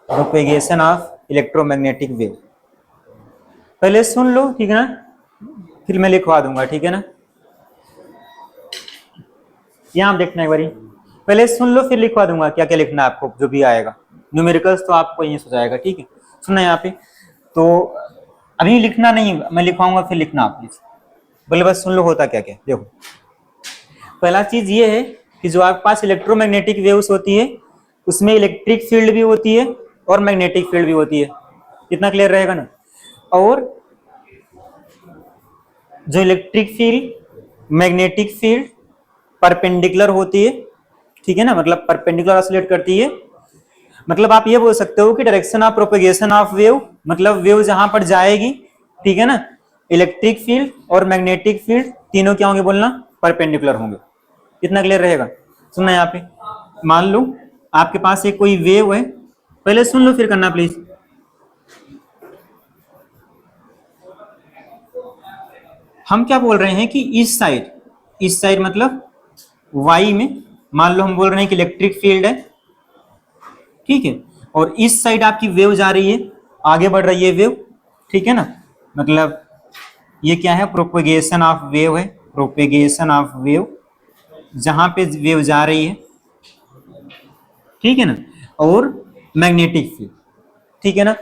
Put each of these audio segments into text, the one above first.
Propagation of electromagnetic wave. पहले सुन लो, ठीक है ना, फिर मैं लिखवा दूंगा, ठीक है ना। यहाँ देखना एक बारी, पहले सुन लो फिर लिखवा दूंगा क्या क्या लिखना है आपको, जो भी आएगा न्यूमेरिकल्स तो आपको यहीं से जाएगा, ठीक है। सुनना यहाँ पे, तो अभी लिखना नहीं, मैं लिखवाऊंगा फिर लिखना आप प्लीज, बोले बस सुन लो होता क्या क्या। देखो पहला चीज ये है कि जो आपके पास इलेक्ट्रोमैग्नेटिक वेव्स होती है उसमें इलेक्ट्रिक फील्ड भी होती है और मैग्नेटिक फील्ड भी होती है, इतना क्लियर रहेगा ना। और जो electric field magnetic field perpendicular होती है, ठीक है ना, मतलब परपेंडिकुलर ऑसिलेट करती है। मतलब आप ये बोल सकते हो कि direction of propagation of wave, मतलब वेव जहां पर जाएगी, ठीक है ना, इलेक्ट्रिक फील्ड और मैग्नेटिक फील्ड तीनों क्या होंगे बोलना, परपेंडिकुलर होंगे, इतना क्लियर रहेगा। सुनना यहाँ पे, मान लो आपके पास एक कोई वेव है, पहले सुन लो फिर करना प्लीज। हम क्या बोल रहे हैं कि इस साइड मतलब वाई में मान लो हम बोल रहे हैं कि इलेक्ट्रिक फील्ड है, ठीक है, और इस साइड आपकी वेव जा रही है, आगे बढ़ रही है वेव, ठीक है ना, मतलब ये क्या है, प्रोपेगेशन ऑफ वेव है, प्रोपेगेशन ऑफ वेव, जहां पे वेव जा रही है, ठीक है ना, और मैग्नेटिक फील्ड, ठीक है ना।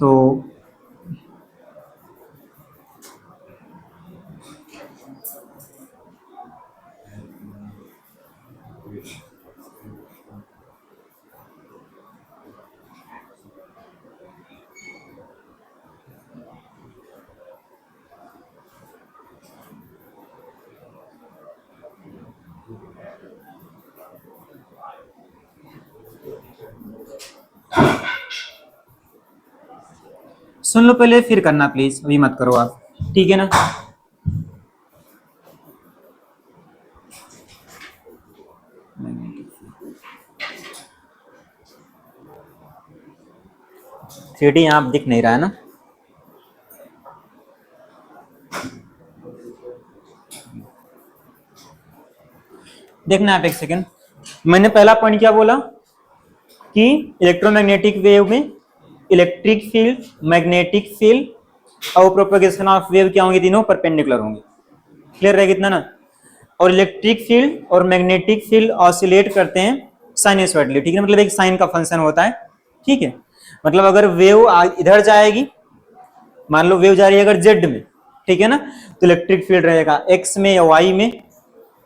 तो सुन लो पहले फिर करना प्लीज, अभी मत करो आप, ठीक है ना। थ्री डी यहाँ दिख नहीं रहा है ना, देखना आप एक सेकेंड। मैंने पहला पॉइंट क्या बोला कि इलेक्ट्रोमैग्नेटिक वेव में इलेक्ट्रिक फील्ड, मैग्नेटिक फील्ड और प्रोपेगेशन ऑफ वेव क्या होंगे, तीनों परपेंडिकुलर होंगे, क्लियर रहेगा इतना ना। और इलेक्ट्रिक फील्ड और मैग्नेटिक फील्ड ऑसिलेट करते हैं साइनसॉइडली, ठीक है, मतलब एक साइन का फंक्शन होता है, ठीक है। मतलब अगर वेव इधर जाएगी, मान लो वेव जा रही है अगर जेड में, ठीक है ना, तो इलेक्ट्रिक फील्ड रहेगा एक्स में या वाई में,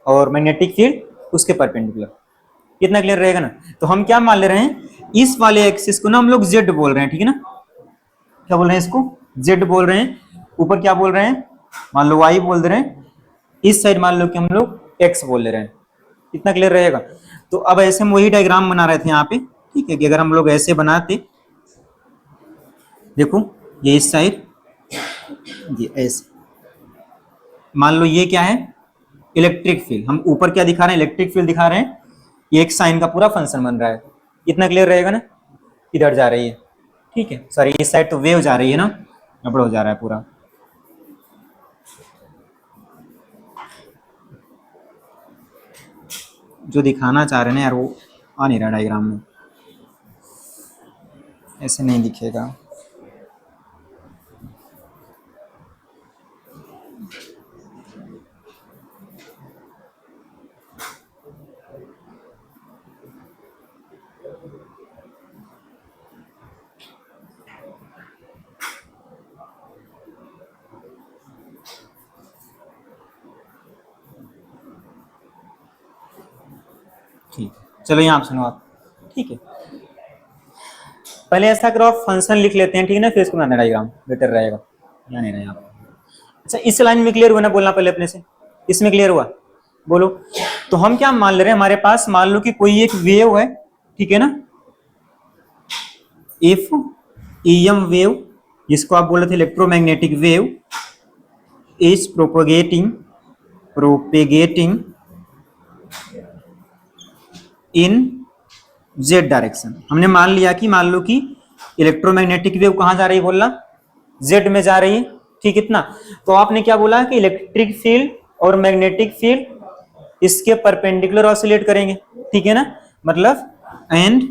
और मैग्नेटिक फील्ड उसके परपेंडिकुलर, कितना क्लियर रहेगा ना। तो हम क्या मान ले रहे हैं, इस वाले एक्सिस को ना हम लोग जेड बोल रहे हैं, ठीक है ना, क्या बोल रहे हैं इसको, जेड बोल रहे हैं। ऊपर क्या बोल रहे हैं, मान लो वाई बोल दे रहे हैं, इस साइड मान लो कि हम लोग एक्स बोल ले रहे हैं, कितना क्लियर रहेगा। तो अब ऐसे हम वही डायग्राम बना रहे थे यहाँ पे, ठीक है, कि अगर हम लोग ऐसे बनाते, देखो ये इस साइड, ये ऐसे, मान लो ये क्या है, इलेक्ट्रिक फील्ड, हम ऊपर क्या दिखा रहे हैं, इलेक्ट्रिक फील्ड दिखा रहे हैं, ये एक साइन का पूरा फंक्शन बन रहा है, इतना क्लियर रहेगा ना। इधर जा रही है, ठीक है, सॉरी इस साइड तो वेव जा रही है ना, गड़बड़ हो जा रहा है पूरा। जो दिखाना चाह रहे हैं यार वो आ नहीं रहा डायग्राम में, ऐसे नहीं दिखेगा। ठीक, चलो यहाँ आप सुनो आप, ठीक है, पहले ऐसा करो आप फंक्शन लिख लेते हैं, ठीक है ना, फिर इसको बनाना डायग्राम बेटर रहेगा, यहाँ नहीं रहा। अच्छा इस लाइन में क्लियर हुआ ना, बोलना पहले अपने से, इसमें क्लियर हुआ, बोलो। तो हम क्या मान ले रहे हैं, हमारे पास मान लो कि कोई एक वेव है, ठीक है ना, इफ ईएम वेव, जिसको आप बोल रहे थे electromagnetic wave, is propagating in Z direction. हमने मान लिया कि मान लो कि इलेक्ट्रोमैग्नेटिक वेव कहां जा रही है, बोलना जेड में जा रही है, ठीक, इतना। तो आपने क्या बोला कि इलेक्ट्रिक फील्ड और मैग्नेटिक फील्ड इसके परपेंडिकुलर ऑसिलेट करेंगे, ठीक है ना, मतलब एंड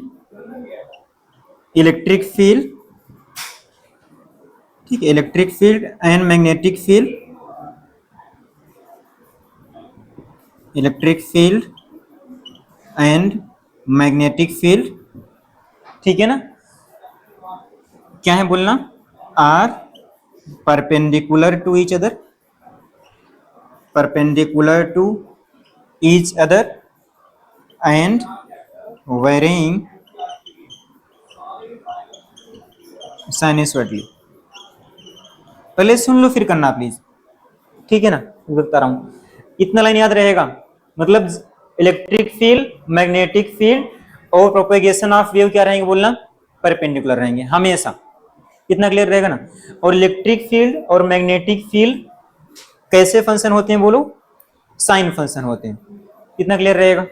इलेक्ट्रिक फील्ड, ठीक है, electric field and magnetic field, electric field and magnetic field, ठीक है ना, क्या है बोलना, are perpendicular to each other, perpendicular to each other and varying sinusoidally. पहले सुन लो फिर करना प्लीज, ठीक है ना, बता रहा हूं, इतना लाइन याद रहेगा, मतलब इलेक्ट्रिक फील्ड, मैग्नेटिक फील्ड और प्रोपेगेशन ऑफ वेव क्या रहेंगे बोलना, परपेंडिकुलर रहेंगे हमेशा, इतना क्लियर रहेगा ना। और इलेक्ट्रिक फील्ड और मैग्नेटिक फील्ड कैसे फंक्शन होते हैं बोलो, साइन फंक्शन होते हैं, इतना क्लियर रहेगा,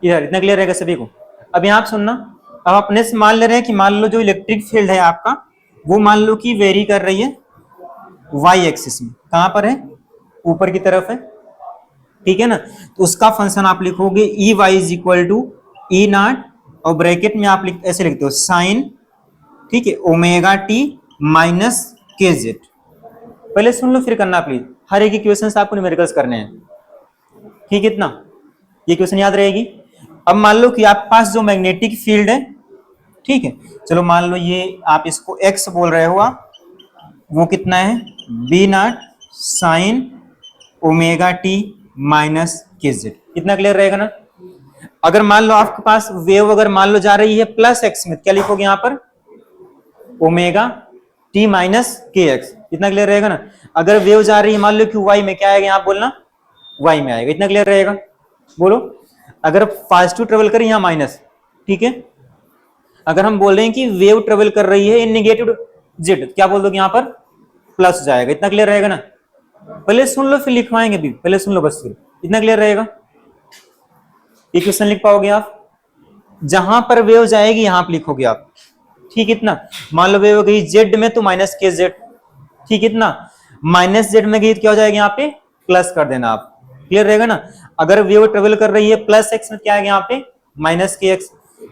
इधर इतना क्लियर रहेगा सभी को। अब यहाँ आप सुनना, अब अपने से मान ले रहे हैं कि मान लो जो इलेक्ट्रिक फील्ड है आपका वो मान लो कि वेरी कर रही है वाई एक्सिस में, कहां पर है, ऊपर की तरफ है, ठीक है ना, तो उसका फंक्शन आप लिखोगे E y is equal to E naught, और ब्रैकेट में आप ऐसे लिखते हो साइन, ठीक है, ओमेगा टी माइनस के जेड। पहले सुन लो फिर करना प्लीज, हर एक इक्वेशन से आपको न्यूमेरिकल्स करने हैं, ठीक है, इतना ये क्वेश्चन याद रहेगी। अब मान लो कि आपके पास जो मैग्नेटिक फील्ड है, ठीक है, चलो मान लो ये आप इसको एक्स बोल रहे हो आप, वो कितना है B naught sine omega T minus के जेड, इतना क्लियर रहेगा ना। अगर मान लो आपके पास वेव अगर मान लो जा रही है प्लस एक्स में, क्या लिखोगे यहाँ पर, omega T minus k x, इतना क्लियर रहेगा ना। अगर वेव जा रही है मान लो कि वाई में, क्या आएगा यहाँ बोलना, वाई में आएगा, इतना क्लियर रहेगा। बोलो, अगर पॉजिटिव ट्रेवल करें यहाँ माइनस, ठीक है, अगर हम बोल रहे हैं कि वेव ट्रेवल कर रही है इन नेगेटिव जेड, क्या बोल दोगे यहाँ पर, प्लस जाएगा, इतना क्लियर रहेगा ना। पहले सुन लो फिर लिखवाएंगे भी, पहले सुन लो बस, फिर इतना क्लियर रहेगा। इक्वेशन लिख पाओगे आप, जहां पर वेव जाएगी यहां पर लिखोगे आप, ठीक, इतना मान लो वेव गई जेड में तो माइनस के जेड, ठीक, इतना माइनस जेड में गई तो क्या हो जाएगा यहाँ पे, प्लस कर देना आप, क्लियर रहेगा ना। अगर वेव ट्रेवल कर रही है प्लस एक्स में, क्या आएगा यहाँ पे, minus k x,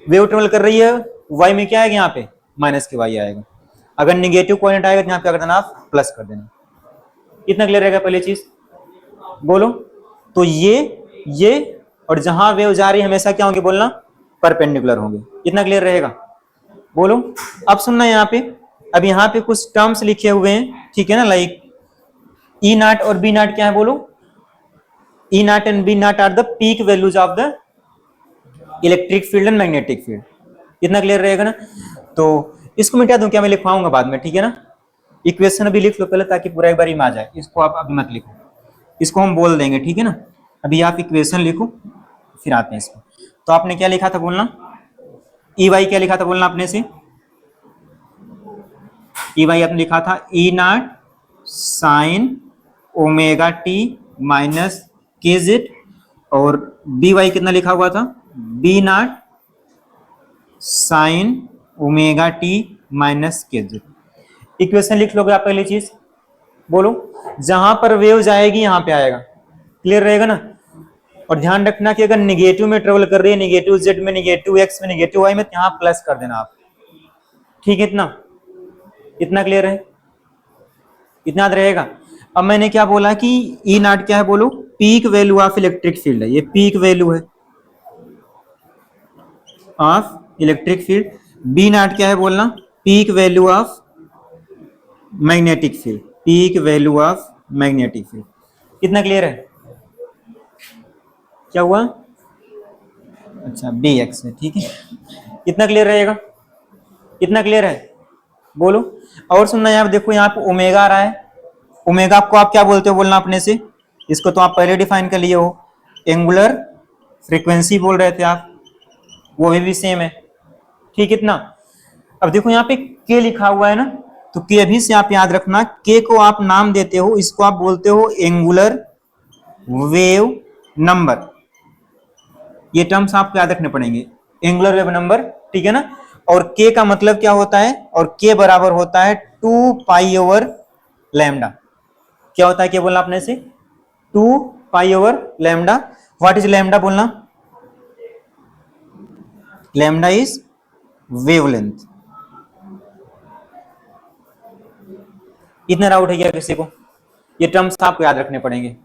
wave travel कर रही है वाई में, क्या आएगा यहाँ पे, माइनस के वाई आएगा। अगर निगेटिव पॉइंट आएगा तो यहाँ पे क्या कर देना आप, प्लस कर देना, इतना क्लियर रहेगा पहले चीज। बोलो, तो ये और जहां वेव जा रही है हमेशा क्या होंगे बोलना, परपेंडिकुलर होंगे, इतना क्लियर रहेगा। बोलो, अब सुनना यहाँ पे, अब यहाँ पे कुछ टर्म्स लिखे हुए हैं, ठीक है ना, लाइक ई नॉट और बी नॉट क्या है बोलो, E naught and B naught are the peak values of the electric field and magnetic field, इतना क्लियर रहेगा ना। तो इसको मिटा दूं क्या, मैं लिखवाऊंगा बाद में, ठीक है ना। इक्वेशन अभी लिख लो पहले ताकि पूरा एक बार ही में आ जाए, इसको आप अभी मत लिखो, इसको हम बोल देंगे, ठीक है ना। अभी आप इक्वेशन लिखो फिर आते हैं इसको। तो आपने क्या लिखा था बोलना, ई वाई क्या लिखा था बोलना आपने से, ई वाई आपने लिखा था E naught sine omega T minus के जेड, और बी वाई कितना लिखा हुआ था, B naught sine omega T minus के जेड। इक्वेशन लिख लोगे आप पहली चीज। बोलो, जहां पर वेव जाएगी यहां पे आएगा, क्लियर रहेगा ना। और ध्यान रखना कि अगर निगेटिव में ट्रेवल कर रही है, निगेटिव जेड में, निगेटिव एक्स में, निगेटिव वाई में, तो यहां प्लस कर देना आप, ठीक है, इतना क्लियर है, इतना याद रहेगा। अब मैंने क्या बोला कि ई नॉट क्या है बोलो, peak value of electric field है, ये पीक वैल्यू है of electric field. B naught क्या है बोलना, peak value of magnetic field, peak value of magnetic field, कितना क्लियर है, क्या हुआ, अच्छा बी एक्स है, ठीक है, कितना क्लियर रहेगा, कितना क्लियर है। बोलो, और सुनना, यहाँ देखो यहाँ पे ओमेगा आ रहा है, ओमेगा को आप क्या बोलते हो बोलना अपने से, इसको तो आप पहले डिफाइन कर लिए हो, एंगुलर फ्रीक्वेंसी बोल रहे थे आप, वो भी सेम है, ठीक, इतना। अब देखो यहाँ पे के लिखा हुआ है ना, तो के अभी से आप याद रखना, के को आप नाम देते हो, इसको आप बोलते हो एंगुलर वेव नंबर, ये टर्म्स आपको याद रखने पड़ेंगे, एंगुलर वेव नंबर, ठीक है ना। और के का मतलब क्या होता है, और के बराबर होता है 2 पाई ओवर लैम्डा, क्या होता है, क्या बोलना आपने से 2 pi over lambda. What is lambda बोलना? Lambda is wavelength. इतना डाउट है क्या किसी को? ये टर्म्स आपको याद रखने पड़ेंगे,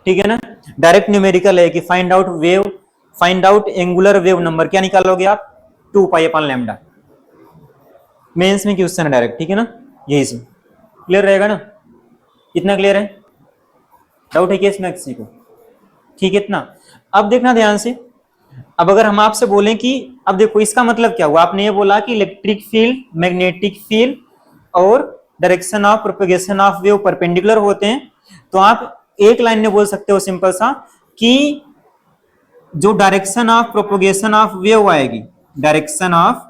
ठीक है ना। डायरेक्ट न्यूमेरिकल है कि find out wave, find out angular wave number, क्या निकालोगे आप? 2 पाई अपॉन लैम्डा। मेंस में क्वेश्चन है डायरेक्ट, ठीक है ना। यही से क्लियर रहेगा ना? इतना क्लियर है? डाउट है क्या इसमें किसी को? ठीक है इतना। अब देखना ध्यान से, अब अगर हम आपसे बोलें कि अब देखो इसका मतलब क्या हुआ, आपने ये बोला कि इलेक्ट्रिक फील्ड, मैग्नेटिक फील्ड और direction of propagation of wave perpendicular होते हैं, तो आप एक लाइन में बोल सकते हो सिंपल सा कि जो direction of propagation of wave आएगी, direction of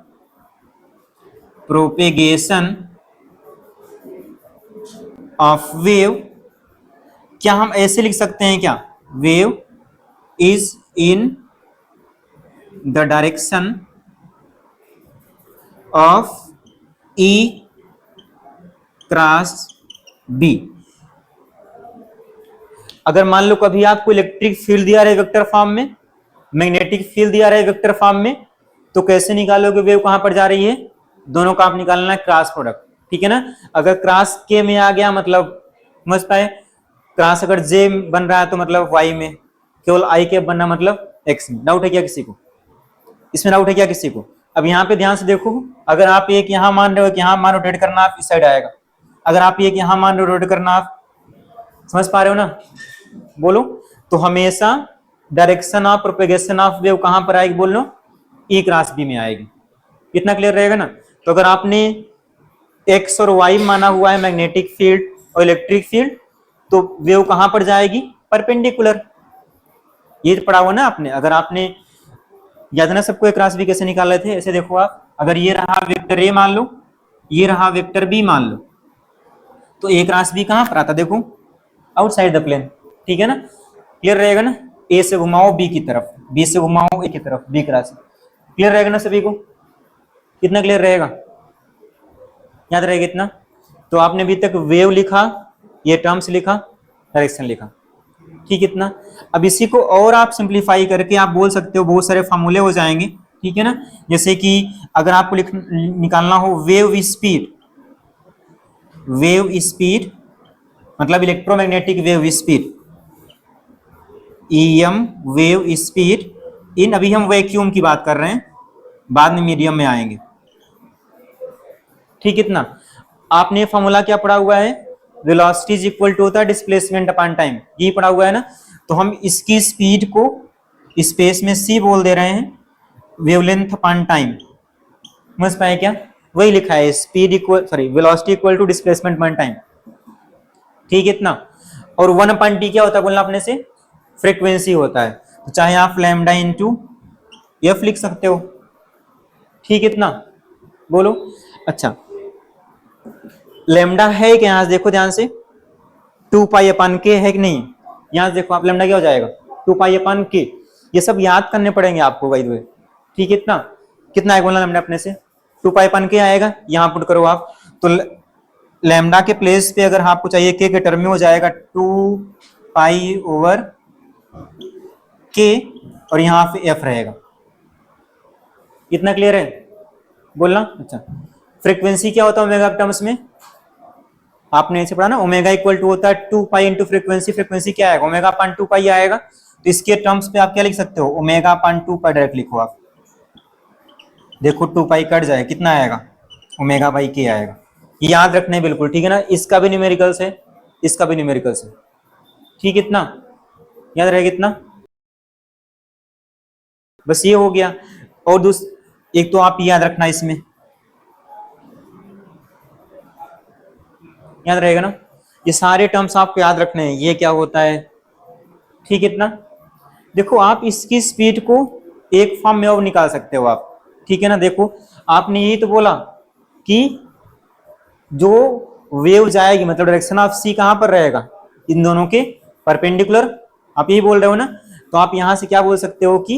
propagation of wave, क्या हम ऐसे लिख सकते हैं क्या? Wave is in the direction of E cross B। अगर मान लो कभी आपको इलेक्ट्रिक फील्ड दिया रहे वेक्टर फॉर्म में, मैग्नेटिक फील्ड दिया रहे वेक्टर फॉर्म में, तो कैसे निकालोगे वेव कहां पर जा रही है? दोनों का आप निकालना है क्रॉस प्रोडक्ट, ठीक है ना। अगर क्रॉस के में आ गया मतलब समझ पाए, क्रॉस अगर जे बन रहा है तो मतलब वाई में, केवल आई के बनना मतलब एक्स में। डाउट है क्या किसी को? इसमें डाउट है क्या किसी को? अब यहाँ पे ध्यान से देखो, अगर आप एक यहाँ मान रहे हो कि यहाँ मान रोटेट करना, आप इस साइड आएगा। अगर आप एक यहाँ मान रहे हो रोटेट करना, आप समझ पा रहे हो ना? बोलो। तो हमेशा direction of propagation of wave कहां पर आएगी? बोल लो, ई क्रॉस बी में आएगी। इतना क्लियर रहेगा ना। तो अगर आपने एक्स और वाई माना हुआ है मैग्नेटिक फील्ड और इलेक्ट्रिक फील्ड, तो वेव कहां पर जाएगी? परपेंडिकुलर। ये पढ़ा हुआ ना आपने। अगर आपने याद ना सबको क्रॉस बी कैसे निकाल रहे थे, ऐसे देखो आप, अगर ये रहा वेक्टर ए मान लो, ये रहा वेक्टर बी मान लो, तो ए क्रॉस बी कहां पर आता? देखो आउटसाइड द प्लेन, ठीक है ना। क्लियर रहेगा ना। ए से घुमाओ बी की तरफ, बी से घुमाओ ए की तरफ, बी क्रॉस। क्लियर रहेगा ना सभी को? कितना क्लियर रहेगा? याद रहेगा इतना? तो आपने अभी तक वेव लिखा, ये टर्म्स लिखा, डायरेक्शन लिखा, ठीक इतना। अब इसी को और आप सिंप्लीफाई करके आप बोल सकते हो, बहुत सारे फॉर्मूले हो जाएंगे, ठीक है ना। जैसे कि अगर आपको निकालना हो वेव स्पीड, वेव स्पीड मतलब electromagnetic wave speed, EM wave speed in, अभी हम वैक्यूम की बात कर रहे हैं, बाद में मीडियम में आएंगे, ठीक इतना। आपने फॉर्मूला क्या पढ़ा हुआ है? वेलोसिटी इज इक्वल टू होता है डिस्प्लेसमेंट अपॉन टाइम, ये पढ़ा हुआ है ना। तो हम इसकी स्पीड को स्पेस में c बोल दे रहे हैं, वेवलेंथ अपॉन टाइम, समझ पाए क्या? वही लिखा है, speed equal sorry velocity equal to displacement upon time, ठीक इतना। और 1 अपॉन टी क्या होता है बोलना अपने से? फ्रीक्वेंसी होता है। तो चाहे आप लैम्डा इंटू एफ लिख सकते हो, ठीक इतना। बोलो। अच्छा लैम्डा है कि यहां से देखो ध्यान से, 2 पाई अपॉन के है कि नहीं? यहां से देखो आप, लैम्डा क्या हो जाएगा? 2 पाई अपॉन के। ये सब याद करने पड़ेंगे आपको बाय द वे, ठीक इतना। कितना है बोलना लैम्डा अपने से? 2 पाई अपॉन के आएगा, यहां पुट करो आप। तो लैम्डा के प्लेस पे अगर आपको चाहिए के टर्म में हो जाएगा 2 पाई ओवर के, और यहां पे एफ रहेगा। इतना क्लियर है बोलना? अच्छा फ्रीक्वेंसी क्या होता है ओमेगा के टर्म्स में? आपने ऐसे पढ़ा ना, ओमेगा इक्वल टू होता है 2 पाई इंटू फ्रीक्वेंसी। फ्रीक्वेंसी क्या आएगा? ओमेगा अपॉन 2 पाई आएगा। तो इसके टर्म्स पे आप क्या लिख सकते हो? ओमेगा अपॉन 2 पाई डायरेक्ट लिखो आप। देखो 2 पाई कट जाए, कितना आएगा? ओमेगा बाई के आएगा। ये याद रखना है बिल्कुल, ठीक है ना। इसका भी न्यूमेरिकल्स है, इसका भी न्यूमेरिकल्स है, ठीक इतना। याद रहेगा इतना। बस ये हो गया। और एक तो आप याद रखना, इसमें याद रहेगा ना, ये सारे टर्म्स आपको याद रखने हैं। ये क्या होता है, ठीक इतना। देखो आप इसकी स्पीड को एक फॉर्म में और निकाल सकते हो आप, ठीक है ना। देखो आपने यही तो बोला कि जो वेव जाएगी मतलब डायरेक्शन ऑफ सी कहां पर रहेगा? इन दोनों के परपेंडिकुलर, आप यही बोल रहे हो ना। तो आप यहां से क्या बोल सकते हो कि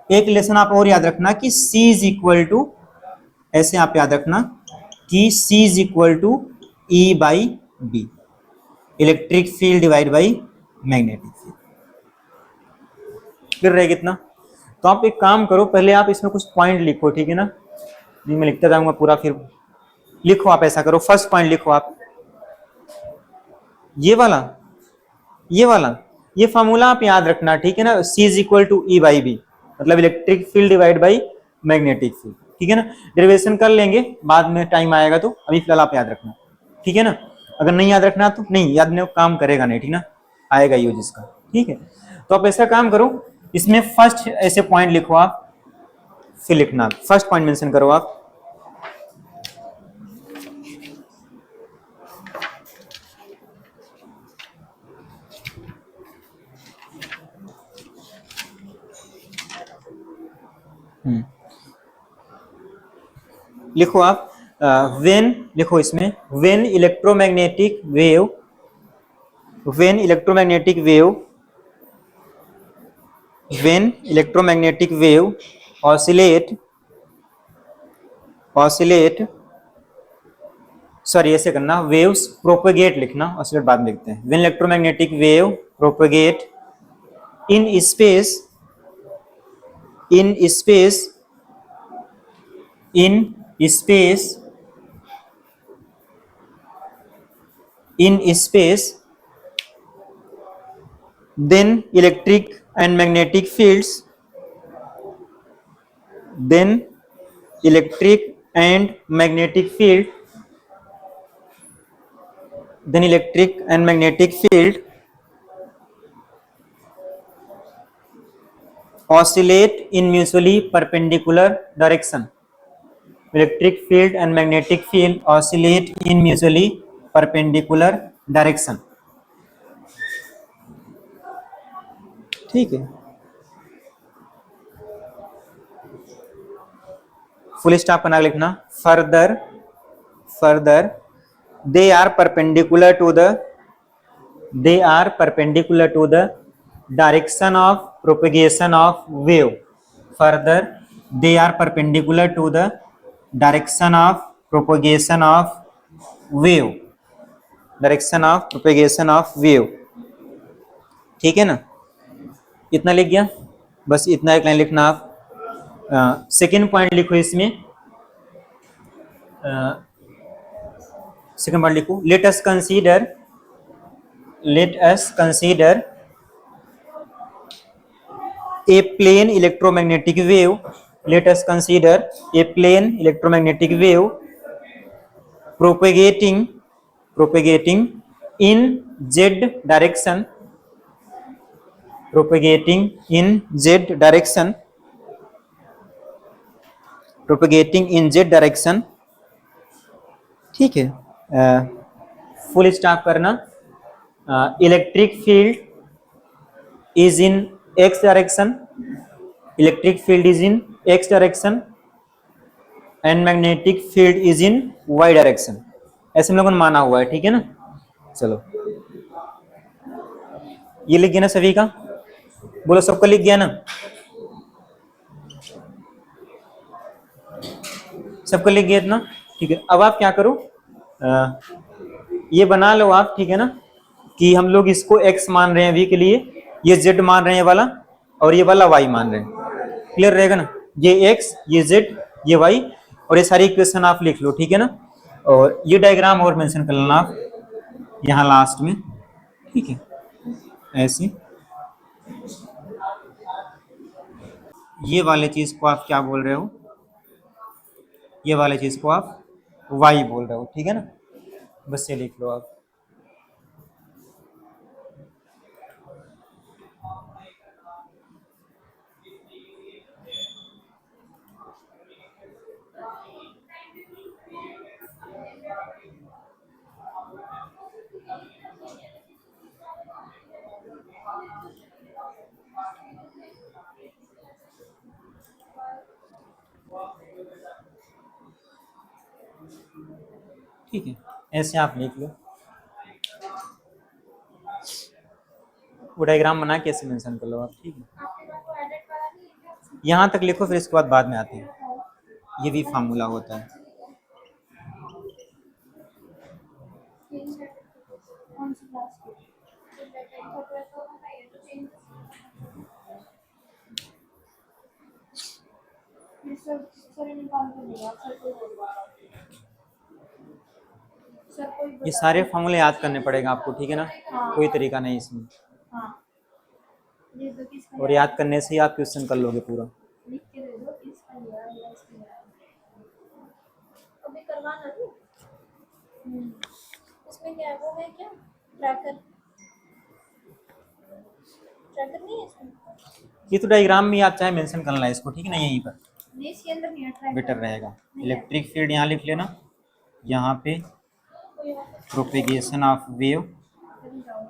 एक रिलेशन आप और याद रखना कि C इज इक्वल टू, ऐसे आप याद रखना कि C is equal to E by B, electric field divide by magnetic field. फिर रहेगा कितना। तो आप एक काम करो, पहले आप इसमें कुछ पॉइंट लिखो, ठीक है ना, नहीं मैं लिखता जाऊंगा पूरा, फिर लिखो आप, ऐसा करो फर्स्ट पॉइंट लिखो आप, ये वाला, ये वाला, ये फॉर्मूला आप याद रखना, ठीक है ना, C is equal to E by B, मतलब electric field divide by magnetic field, ठीक है ना। डेरिवेशन कर लेंगे बाद में, टाइम आएगा तो, अभी फिलहाल आप याद रखना, ठीक है ना। अगर नहीं याद रखना तो नहीं, याद नहीं काम करेगा नहीं, ठीक ना, आएगा यूज इसका, ठीक है। तो आप ऐसा काम करो, इसमें फर्स्ट ऐसे पॉइंट लिखो आप, फिर लिखना, फर्स्ट पॉइंट मेंशन करो आप। लिखो आप, वेन, लिखो इसमें, when electromagnetic wave, when electromagnetic wave, when electromagnetic wave oscillate, oscillate, sorry ऐसे करना, वेव्स प्रोपेगेट लिखना, ऑसिलेट बाद में लिखते हैं, when electromagnetic wave propagate in space, in space, in space, in space, then electric and magnetic fields, then electric and magnetic field, then electric and magnetic field oscillate in mutually perpendicular direction, electric field and magnetic field oscillate in mutually perpendicular direction, ठीक है। Full stop बना लिखना, further, further they are perpendicular to the, they are perpendicular to the direction of propagation of wave, further they are perpendicular to the direction of propagation of wave, direction of propagation of wave, ठीक है ना, इतना लिख गया, बस इतना एक line लिखना आप। सेकेंड पॉइंट लिखो इसमें, सेकेंड पॉइंट लिखो, let us consider, let us consider a plane electromagnetic wave, let us consider a plane electromagnetic wave propagating, propagating in z direction, propagating in z direction, propagating in z direction, ठीक है। Full stop करना, electric field is in x direction, electric field is in x direction and magnetic field is in y direction, ऐसे हम लोगों ने माना हुआ है, ठीक है ना। चलो ये लिख गया ना सभी का, बोलो सबका लिख गया ना, सबका लिख गया इतना, ठीक है। अब आप क्या करो, ये बना लो आप, ठीक है ना, कि हम लोग इसको x मान रहे हैं अभी के लिए, ये z मान रहे हैं वाला, और ये वाला y मान रहे हैं, क्लियर रहेगा ना, ये x, ये z, ये y, और ये सारी इक्वेशन आप लिख लो, ठीक है ना। और ये डायग्राम और मेंशन कर लेना आप यहाँ लास्ट में, ठीक है, ऐसे। ये वाले चीज को आप क्या बोल रहे हो, ये वाले चीज को आप y बोल रहे हो, ठीक है ना, बस ये लिख लो आप। ठीक है, ऐसे आप लिख लो, वो डायग्राम बना के ऐसे मेंशन कर लो आप, ठीक है। यहाँ तक लिखो, फिर इसके बाद में आते हैं, ये भी फार्मूला होता है। फिर सर निकाल के दिया सर कोई सर कोई ये सारे फॉर्मूले याद करने पड़ेगा आपको, ठीक है ना, हाँ। कोई तरीका नहीं इसमें। हाँ ये तो किसका और याद करने से ही आप क्वेश्चन कर लोगे पूरा। लिख के दे दो इसका लिया या इसका लिया अभी करवाना नहीं। उसमें क्या है वो है क्या ट्रैकर ट्रैकर नहीं है इसमें ये तो डायग्राम में आप चाहे मेंशन करना है इसको, ठीक है ना, यहीं पर नहीं इसके अंदर नहीं है ट्रैकर बेटर रहेगा। इलेक्ट्रिक फील्ड यहाँ लिख लेना, यहाँ पे कोई और प्रोपेगेशन ऑफ वेव, कहीं जाओ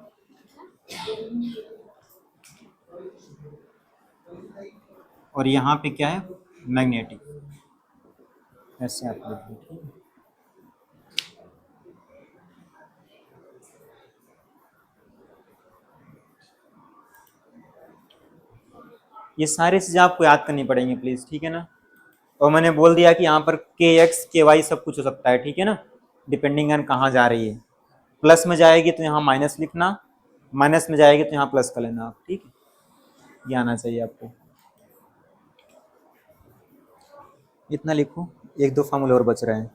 और यहाँ पे क्या है, मैग्नेटिक। ऐसे आप लिख लो, ठीक है। ये सारी चीजें आपको याद करनी पड़ेंगी प्लीज, ठीक है ना। और मैंने बोल दिया कि यहाँ पर के एक्स के वाई सब कुछ हो सकता है, ठीक है ना, डिपेंडिंग ऑन कहाँ जा रही है। प्लस में जाएगी तो यहाँ माइनस लिखना, माइनस में जाएगी तो यहाँ प्लस कर लेना आप, ठीक है। ये आना चाहिए आपको। इतना लिखो, एक दो फार्मूले और बच रहे हैं।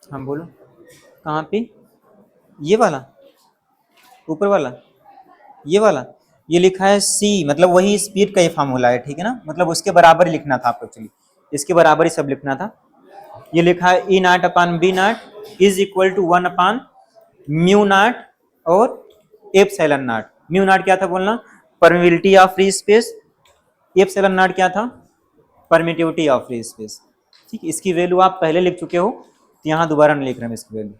हम बोलो कहाँ पे, ये वाला ऊपर वाला, ये वाला, ये लिखा है सी, मतलब वही स्पीड का ये फार्मूला है, ठीक है ना, मतलब उसके बराबर ही लिखना था आपको, एक्चुअली इसके बराबर ही सब लिखना था। ये लिखा है E naught upon B naught is equal to 1 upon mu naught और एप्सिलॉन नाट। म्यू नाट क्या था बोलना, permittivity of free space, epsilon naught क्या था, परमिटिविटी ऑफ फ्री स्पेस, ठीक है। इसकी वैल्यू आप पहले लिख चुके हो, तो यहाँ दोबारा नहीं लिख रहे हैं इसकी वैल्यू,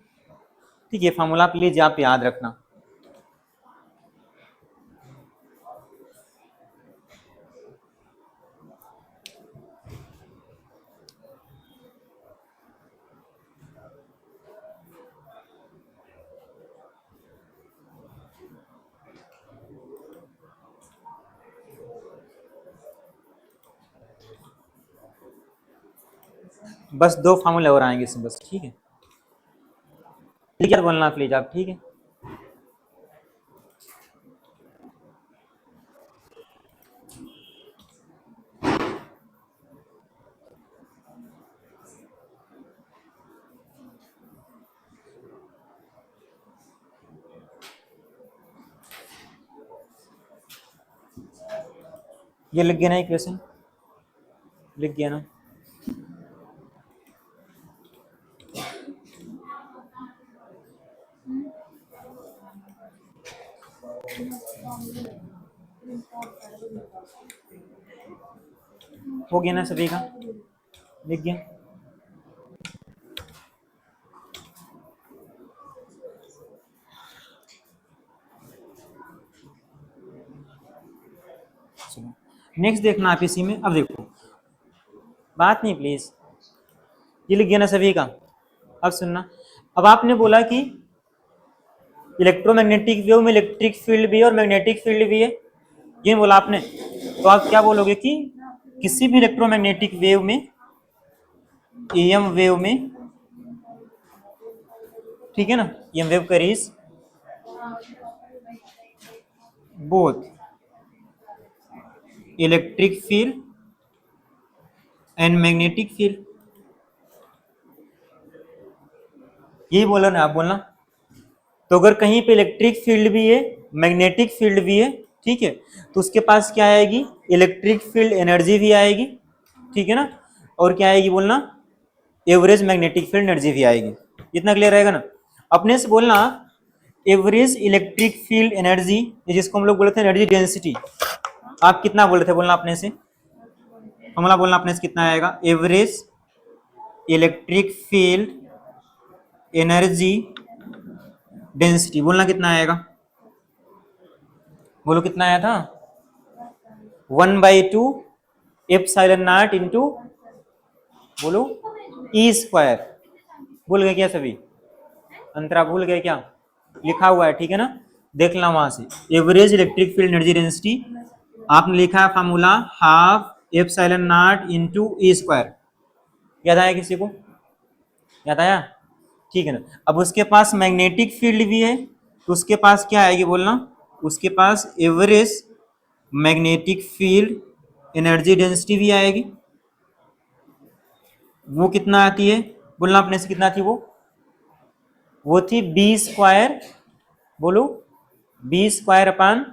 ठीक है। फार्मूला प्लीज आप याद रखना। बस 2 फार्मूले और आएंगे इसमें बस, ठीक है। क्लियर बोलना प्लीज आप, ठीक है। ये लिख गया ना इक्वेशन, लिख गया ना। हो गया ना सभी का, लिख गया। नेक्स्ट देखना आप इसी में, अब देखो बात नहीं प्लीज, ये लिख गया ना सभी का। अब सुनना, अब आपने बोला कि इलेक्ट्रोमैग्नेटिक वेव में इलेक्ट्रिक फील्ड भी है और मैग्नेटिक फील्ड भी है, ये बोला आपने। तो आप क्या बोलोगे कि किसी भी इलेक्ट्रोमैग्नेटिक वेव में, ईएम वेव में, ठीक है ना, EM wave curries both electric field and magnetic field, यही बोला ना आप, बोलना। तो अगर कहीं पे इलेक्ट्रिक फील्ड भी है, मैग्नेटिक फील्ड भी है, ठीक है, तो उसके पास क्या आएगी, इलेक्ट्रिक फील्ड एनर्जी भी आएगी, ठीक है ना, और क्या आएगी बोलना, एवरेज मैग्नेटिक फील्ड एनर्जी भी आएगी। इतना क्लियर रहेगा ना। अपने से बोलना एवरेज इलेक्ट्रिक फील्ड एनर्जी, जिसको हम लोग बोलते हैं एनर्जी डेंसिटी, आप कितना बोल रहे थे बोलना अपने से, फॉर्मूला बोलना अपने से कितना आएगा, average electric field energy density, बोलना कितना आएगा, बोलो कितना आया था, 1/2 एप्सिलॉन नॉट इंटू, बोलो ई स्क्वायर। भूल गए क्या सभी, अंतरा भूल गए क्या, लिखा हुआ है, ठीक है ना, देखना वहां से। Average electric field energy density आपने लिखा है formula half epsilon not into E square, याद आया किसी को, याद आया? ठीक है ना। अब उसके पास मैग्नेटिक फील्ड भी है, तो उसके पास क्या आएगी बोलना, उसके पास average magnetic field energy density भी आएगी। वो कितना आती है बोलना अपने से, कितना थी वो थी बी स्क्वायर, बोलो B square upon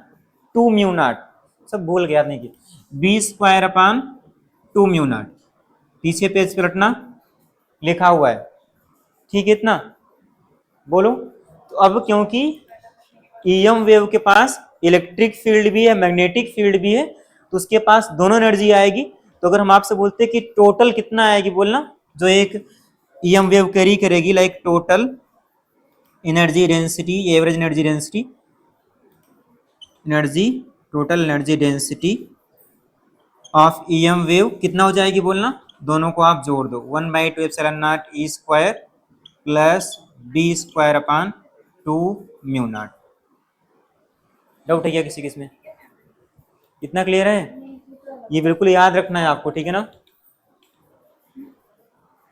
2 mu naught, सब भूल गया नहीं कि B square upon 2 mu naught, पीछे पेज पे रटना लिखा हुआ है, ठीक है इतना। बोलो तो अब क्योंकि ईएम वेव के पास इलेक्ट्रिक फील्ड भी है मैग्नेटिक फील्ड भी है, तो उसके पास दोनों एनर्जी आएगी। तो अगर हम आपसे बोलते कि टोटल कितना आएगी बोलना, जो एक ईएम वेव कैरी करेगी, like total energy density, average energy density, energy total energy density of EM wave कितना हो जाएगी बोलना, दोनों को आप जोड़ दो, 1/2 epsilon naught E square plus B square upon 2 mu naught. Doubt है क्या किसी किसमें? इतना क्लियर है? ये बिल्कुल याद रखना है आपको, ठीक है ना?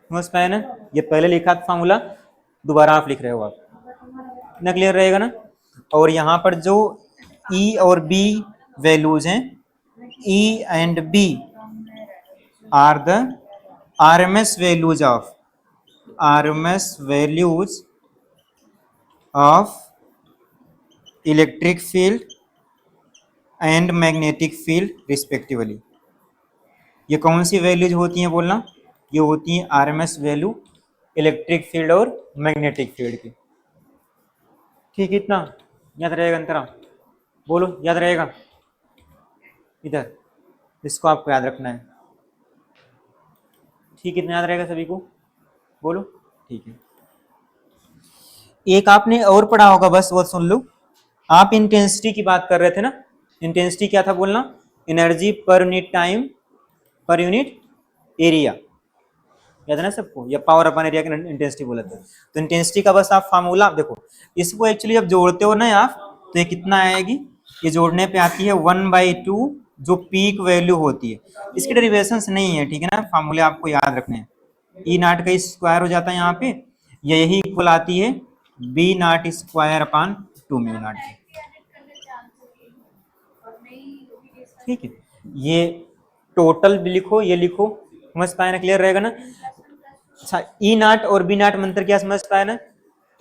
समझ पाए ना? ये पहले लिखा था फॉर्मूला, दोबारा आप लिख रहे हो, आप इतना क्लियर रहेगा ना? और यहाँ पर जो E और B वैल्यूज हैं, E and B are the RMS values of electric field and magnetic field respectively. ये कौन सी वैल्यूज होती हैं बोलना, ये होती हैं आरएमएस वैल्यू इलेक्ट्रिक फील्ड और मैग्नेटिक फील्ड की, ठीक है इतना याद रहेगा अंतरा? बोलो याद रहेगा? इधर इसको आपको याद रखना है, ठीक है इतना याद रहेगा सभी को? बोलो ठीक है। एक आपने और पढ़ा होगा, बस वो सुन लो, आप इंटेंसिटी की बात कर रहे थे ना, इंटेंसिटी क्या था बोलना, energy per unit time per unit area, याद है ना सबको, या पावर अपन एरिया की इंटेंसिटी बोले थे। तो इंटेंसिटी का बस आप फार्मूला देखो, इसको एक्चुअली जब जोड़ते हो ना आप, तो ये कितना आएगी, ये जोड़ने पे आती है 1/2 जो पीक वैल्यू होती है, इसके डेरिवेशंस नहीं है, ठीक है ना, फार्मूले आपको याद रखने हैं। ई नाट का स्क्वायर हो जाता है यहाँ पे, यही इक्वल आती है बी नाट स्क्वायर अपान 2 म्यू नाट, ठीक है। ये टोटल भी लिखो, ये लिखो, समझ पाए ना, क्लियर रहेगा ना? अच्छा ई नाट और बी नाट मंत्र क्या समझ पाए ना?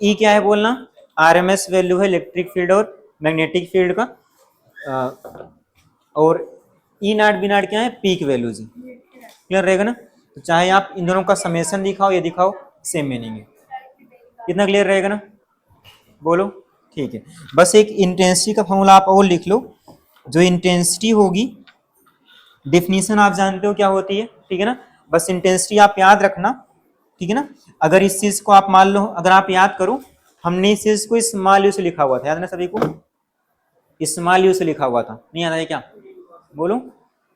ई क्या है बोलना, आरएमएस वैल्यू है इलेक्ट्रिक फील्ड और मैग्नेटिक फील्ड का, और ई नाट बी नाट क्या है, पीक वैल्यूज, क्लियर रहेगा ना? तो चाहे आप इन दोनों का समेशन दिखाओ या दिखाओ, सेम मीनिंग है, कितना क्लियर रहेगा ना? बोलो ठीक है। बस एक इंटेंसिटी का फॉर्मूला आप और लिख लो, जो इंटेंसिटी होगी, डेफिनेशन आप जानते हो क्या होती है, ठीक है ना, बस इंटेंसिटी आप याद रखना, ठीक है ना। अगर इस चीज को आप मान लो, अगर आप याद करो, हमने इस चीज को स्मॉल यू से लिखा हुआ था, याद ना सभी को, स्मॉल यू से लिखा हुआ था, नहीं याद है क्या? बोलो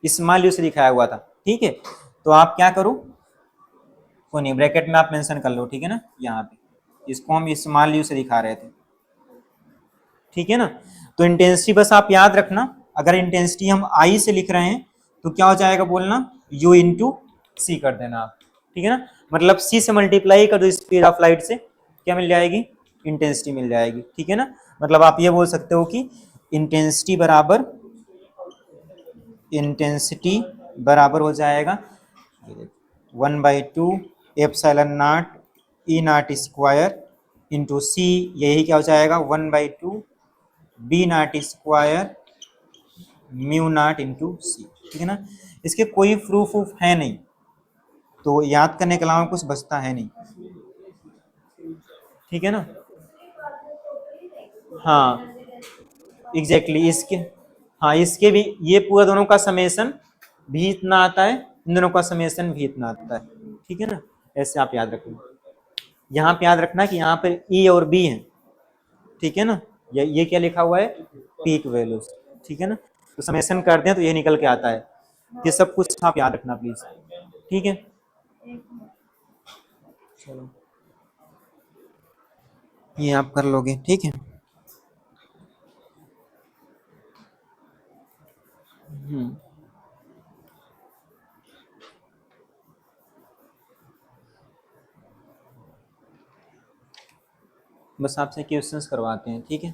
स्मॉल यू से लिखाया हुआ था, ठीक है। तो आप क्या करो, कोई नहीं, ब्रैकेट में आप मेंशन कर लो, ठीक है ना, यहाँ पे इसको हम स्मॉल यू से दिखा रहे थे, ठीक है ना। तो इंटेंसिटी बस आप याद रखना, अगर इंटेंसिटी हम आई से लिख रहे हैं तो क्या हो जाएगा बोलना, यू इंटू सी कर देना आप, ठीक है ना, मतलब सी से मल्टीप्लाई कर दो स्पीड ऑफ लाइट से, क्या मिल जाएगी, इंटेंसिटी मिल जाएगी, ठीक है ना। मतलब आप ये बोल सकते हो कि इंटेंसिटी बराबर हो जाएगा 1/2 epsilon naught E naught square into C, यही क्या हो जाएगा 1/2 B naught square mu naught into C, ठीक है ना। इसके कोई प्रूफ उफ है नहीं, तो याद करने के अलावा कुछ बचता है नहीं, ठीक है ना। हाँ एग्जैक्टली इसके, हाँ इसके भी ये पूरा दोनों का समेशन भी इतना आता है, इन दोनों का समेशन भी इतना आता है, ठीक है ना। ऐसे आप याद रखना, यहाँ पे याद रखना कि यहाँ पर ई और बी है, ठीक है ना, ये क्या लिखा हुआ है, पीक वैल्यूज, ठीक है ना। तो समेशन करते हैं तो ये निकल के आता है, ये सब कुछ आप याद रखना प्लीज, ठीक है। चलो ये आप कर लोगे, ठीक है। बस आपसे क्वेश्चंस करवाते हैं, ठीक है।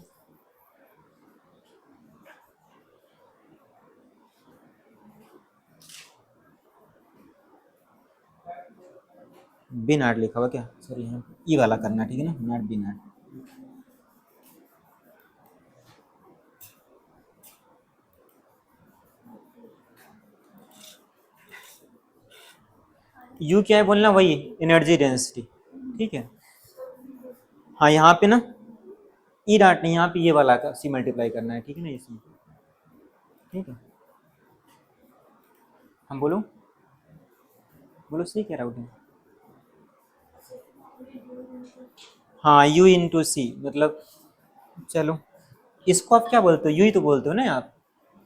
बी नाट लिखा हुआ क्या, सॉरी यहाँ ई वाला करना, ठीक है ना, नॉट बी नाट। यू क्या है बोलना, वही एनर्जी डेंसिटी, ठीक है। हाँ यहाँ पे ना ई डॉट नहीं, यहाँ पे ये वाला का सी मल्टीप्लाई करना है, ठीक है ना, इसमें, ठीक है। हम बोलो बोलो सी क्या राउट है। हाँ यू इंटू सी, मतलब चलो इसको आप क्या बोलते हो, यू ही तो बोलते हो ना आप,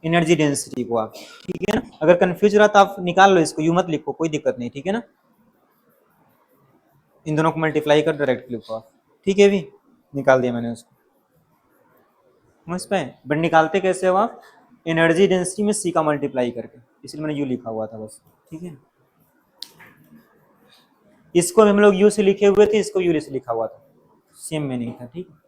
एनर्जी डेंसिटी को आप, ठीक है ना। अगर कंफ्यूज रहा तो आप निकाल लो इसको, यू मत लिखो, कोई दिक्कत नहीं, ठीक है ना। इन दोनों को मल्टीप्लाई कर डायरेक्ट लिखो आप, ठीक है। भी निकाल दिया मैंने उसको, समझ पाए। बट निकालते कैसे हो आप, एनर्जी डेंसिटी में सी का मल्टीप्लाई करके, इसलिए मैंने यू लिखा हुआ था बस, ठीक है। इसको हम लोग यू से लिखे हुए थे, इसको यू से लिखा हुआ था, सेम मीनिंग था, ठीक है।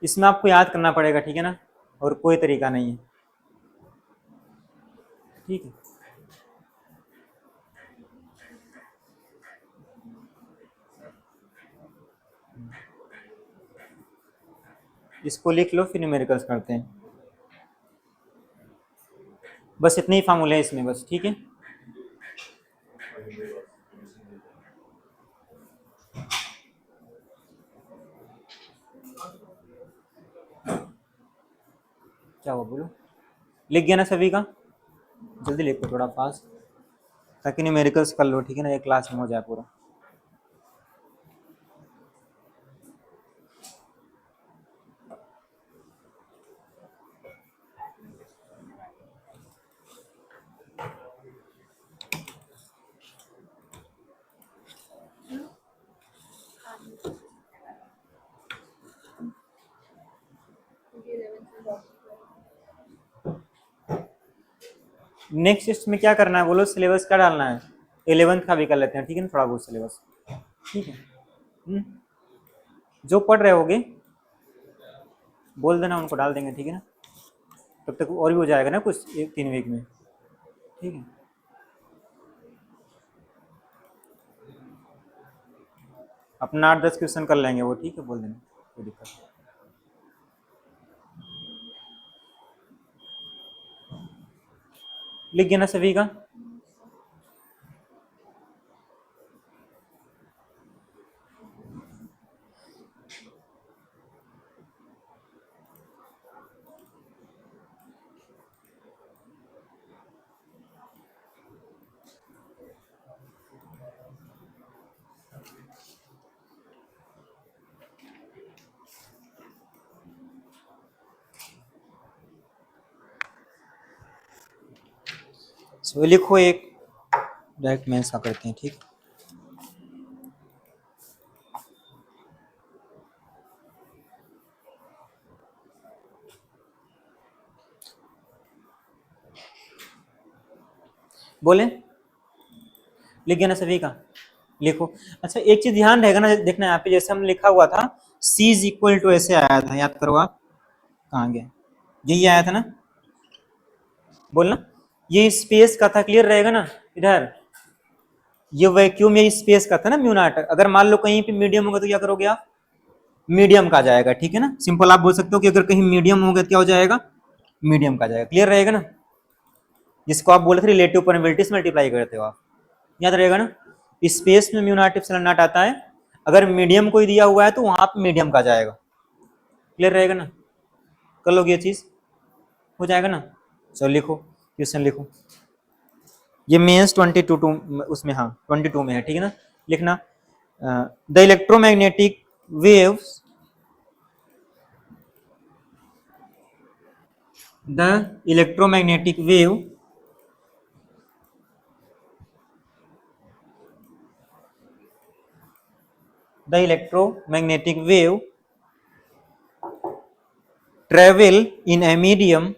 इसमें आपको याद करना पड़ेगा, ठीक है ना, और कोई तरीका नहीं है, ठीक है। इसको लिख लो, फिर न्यूमेरिकल्स करते हैं। बस इतने ही फार्मूले हैं इसमें बस, ठीक है। क्या हुआ बोलो, लिख गया ना सभी का, जल्दी लिखो थोड़ा फास्ट, ताकि न्यूमेरिकल्स कर लो, ठीक है ना, एक क्लास में हो जाए पूरा। नेक्स्ट इसमें क्या करना है बोलो, सिलेबस क्या डालना है, 11th का भी कर लेते हैं, ठीक है ना, थोड़ा बहुत सिलेबस, ठीक है। जो पढ़ रहे होगे बोल देना, उनको डाल देंगे, ठीक है ना। तब तक और भी हो जाएगा ना कुछ 3 वीक में, ठीक है। अपना 8-10 क्वेश्चन कर लेंगे वो, ठीक है, बोल देना, कोई दिक्कत नहीं। लिख गया ना सभी का। सो लिखो एक, डायरेक्ट मेंस का करते हैं, ठीक। बोले लिख गया ना सभी का, लिखो। अच्छा एक चीज ध्यान रहेगा ना, देखना यहाँ पे जैसे हम लिखा हुआ था C इज इक्वल टू, ऐसे आया था, याद करो आप, कहाँ गया, यही आया था ना, बोलना। ये स्पेस का था, क्लियर रहेगा ना। इधर ये वैक्यूम ये स्पेस का था ना, म्यू नॉट। अगर मान लो कहीं पे मीडियम होगा तो क्या करोगे आप, मीडियम का जाएगा, ठीक है ना। सिंपल आप बोल सकते हो कि अगर कहीं मीडियम होगा तो क्या हो जाएगा, मीडियम का जाएगा, क्लियर रहेगा ना। जिसको आप बोले थे रिलेटिव परमिबिलिटी से मल्टीप्लाई करते हो आप, याद रहेगा ना। स्पेस में म्यू नॉट एप्सिलॉन नॉट आता है, अगर मीडियम कोई दिया हुआ है तो वहां पे मीडियम का जाएगा, क्लियर रहेगा ना। कर लोगे ये चीज, हो जाएगा ना। चलो लिखो, क्वेश्चन लिखो। ये मेंस 22 उसमें, हाँ 22 में है, ठीक है ना। लिखना, the electromagnetic waves, the electromagnetic wave the electromagnetic wave travel in a medium,